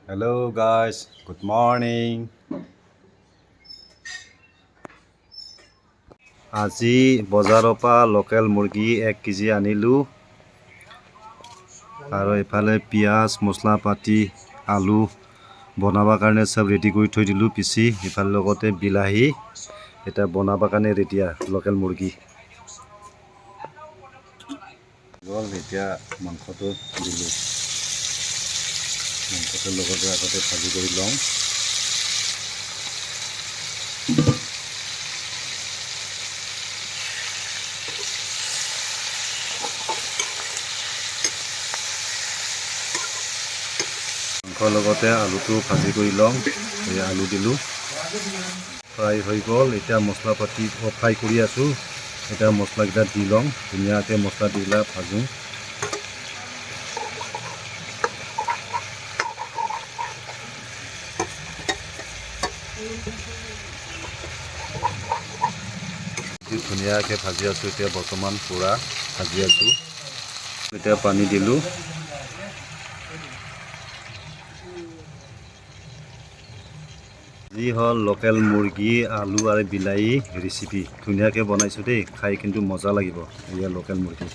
Hello guys, good morning. আজি বজাৰৰ পৰা লোকেল মুৰ্গী 1 কেজি আনিলো আৰু এফালে পিয়াজ মছলা পাতি আলু বনাবৰ কাৰণে সব ৰেডি কৰি থৈ দিলো পিছি এফালে লগতে বিলাহী এটা বনাবৰ কাৰণে ৰেডি লোকেল মুৰ্গী গল এতিয়া মাংসটো দিলো মাংসটো লগতে আগতে ভাজি কৰি লওঁ মাংসৰ লগতে আলুটো ভাজি কৰি লওঁ এই আলু দিলো ফ্ৰাই হৈ গ'ল এতিয়া মছলা পাতি ফ্ৰাই কৰি আছো এটা মছলাকেইটা দি লওঁ ধুনীয়াকৈ মছলা দিলা ভাজোঁ ধুনীয়াকৈ ভাজি আছোঁ এতিয়া বৰ্তমান পুৰা ভাজি আছোঁ এতিয়া পানী দিলোঁ যি হল লোকেল মুৰ্গী আলু আৰু বিলাহী ৰেচিপি ধুনীয়াকৈ বনাইছোঁ দেই খাই কিন্তু মজা লাগিব এয়া লোকেল মুৰ্গী